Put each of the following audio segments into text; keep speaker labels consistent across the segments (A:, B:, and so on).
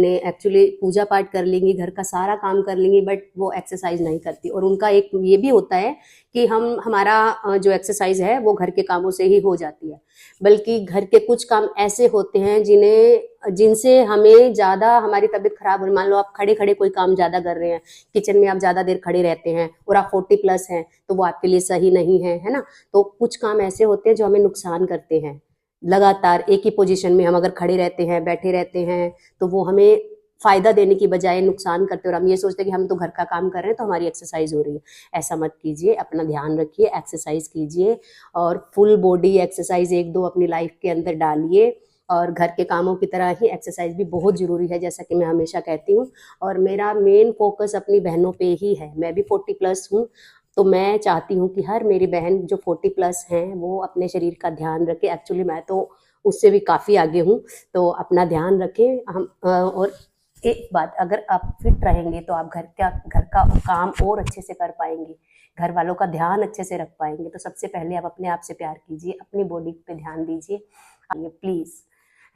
A: ने एक्चुअली पूजा पाठ कर लेंगी, घर का सारा काम कर लेंगी, बट वो एक्सरसाइज नहीं करती। और उनका एक ये भी होता है कि हमारा जो एक्सरसाइज है वो घर के कामों से ही हो जाती है, बल्कि घर के कुछ काम ऐसे होते हैं जिनसे हमें ज्यादा हमारी तबीयत खराब हो। मान लो आप खड़े खड़े कोई काम ज्यादा कर रहे हैं, किचन में आप ज्यादा देर खड़े रहते हैं और आप 40+ हैं, तो वो आपके लिए सही नहीं है ना। तो कुछ काम ऐसे होते हैं जो हमें नुकसान करते हैं। लगातार एक ही पोजीशन में हम अगर खड़े रहते हैं, बैठे रहते हैं, तो वो हमें फायदा देने की बजाय नुकसान करते हैं। और हम ये सोचते हैं कि हम तो घर का काम कर रहे हैं तो हमारी एक्सरसाइज हो रही है। ऐसा मत कीजिए, अपना ध्यान रखिए, एक्सरसाइज कीजिए और फुल बॉडी एक्सरसाइज 1-2 अपनी लाइफ के अंदर डालिए। और घर के कामों की तरह ही एक्सरसाइज भी बहुत जरूरी है, जैसा कि मैं हमेशा कहती हूँ। और मेरा मेन फोकस अपनी बहनों पे ही है। मैं भी 40+ हूँ, तो मैं चाहती हूँ कि हर मेरी बहन जो 40+ हैं वो अपने शरीर का ध्यान रखे। एक्चुअली मैं तो उससे भी काफ़ी आगे हूँ, तो अपना ध्यान रखें। और एक बात, अगर आप फिट रहेंगे तो आप घर का काम और अच्छे से कर पाएंगे, घर वालों का ध्यान अच्छे से रख पाएंगे। तो सबसे पहले आप अपने आप से प्यार कीजिए, अपनी बॉडी पे ध्यान दीजिए प्लीज़,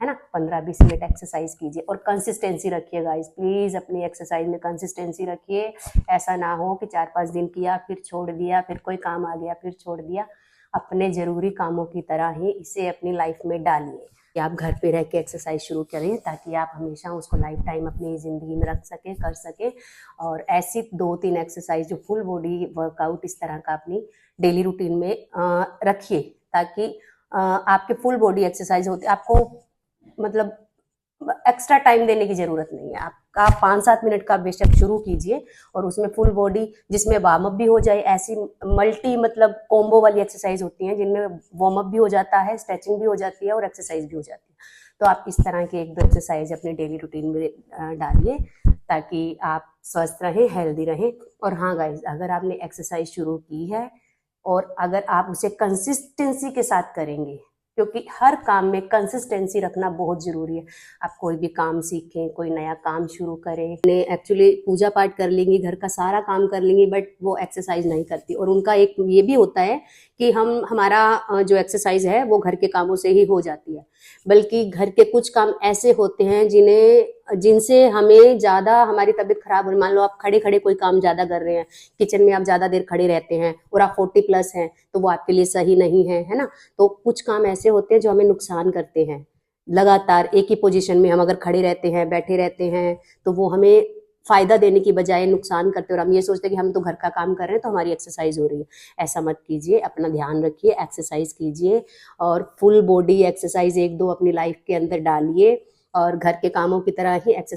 A: है ना। 15-20 मिनट एक्सरसाइज कीजिए और कंसिस्टेंसी रखिए गाइस, प्लीज अपनी एक्सरसाइज में कंसिस्टेंसी रखिए। ऐसा ना हो कि 4-5 दिन किया फिर छोड़ दिया, फिर कोई काम आ गया फिर छोड़ दिया। अपने जरूरी कामों की तरह ही इसे अपनी लाइफ में डालिए कि आप घर पे रह के एक्सरसाइज शुरू करें, ताकि आप हमेशा उसको लाइफ टाइम अपनी ज़िंदगी में रख सकें, कर सकें। और ऐसी 2-3 एक्सरसाइज जो फुल बॉडी वर्कआउट इस तरह का अपनी डेली रूटीन में रखिए, ताकि आपके फुल बॉडी एक्सरसाइज होते आपको मतलब एक्स्ट्रा टाइम देने की जरूरत नहीं है। आपका 5-7 मिनट का बेशक शुरू कीजिए और उसमें फुल बॉडी, जिसमें वार्म अप भी हो जाए। ऐसी मल्टी कॉम्बो वाली एक्सरसाइज होती हैं जिनमें वार्म अप भी हो जाता है, स्ट्रेचिंग भी हो जाती है और एक्सरसाइज भी हो जाती है। तो आप इस तरह के 1-2 एक्सरसाइज अपने डेली रूटीन में डालिए, ताकि आप स्वस्थ रहें, हेल्दी रहें। और हाँ गाइज, अगर आपने एक्सरसाइज शुरू की है और अगर आप उसे कंसिस्टेंसी के साथ करेंगे, क्योंकि हर काम में कंसिस्टेंसी रखना बहुत जरूरी है। आप कोई भी काम सीखें, कोई नया काम शुरू करें, ने एक्चुअली पूजा पाठ कर लेंगी, घर का सारा काम कर लेंगी, बट वो एक्सरसाइज नहीं करती। और उनका एक ये भी होता है कि हमारा जो एक्सरसाइज है वो घर के कामों से ही हो जाती है, बल्कि घर के कुछ काम ऐसे होते हैं जिनसे हमें ज्यादा हमारी तबीयत खराब हो। मान लो आप खड़े खड़े कोई काम ज्यादा कर रहे हैं, किचन में आप ज्यादा देर खड़े रहते हैं और आप 40+ हैं, तो वो आपके लिए सही नहीं है ना। तो कुछ काम ऐसे होते हैं जो हमें नुकसान करते हैं। लगातार एक ही पोजीशन में हम अगर खड़े रहते हैं, बैठे रहते हैं, तो वो हमें फायदा देने की बजाय नुकसान करते हैं। और हम ये सोचते हैं कि हम तो घर का काम कर रहे हैं तो हमारी एक्सरसाइज हो रही है। ऐसा मत कीजिए, अपना ध्यान रखिए, एक्सरसाइज कीजिए और फुल बॉडी एक्सरसाइज 1-2 अपनी लाइफ के अंदर डालिए। और घर के कामों की तरह ही एक्सरसाइज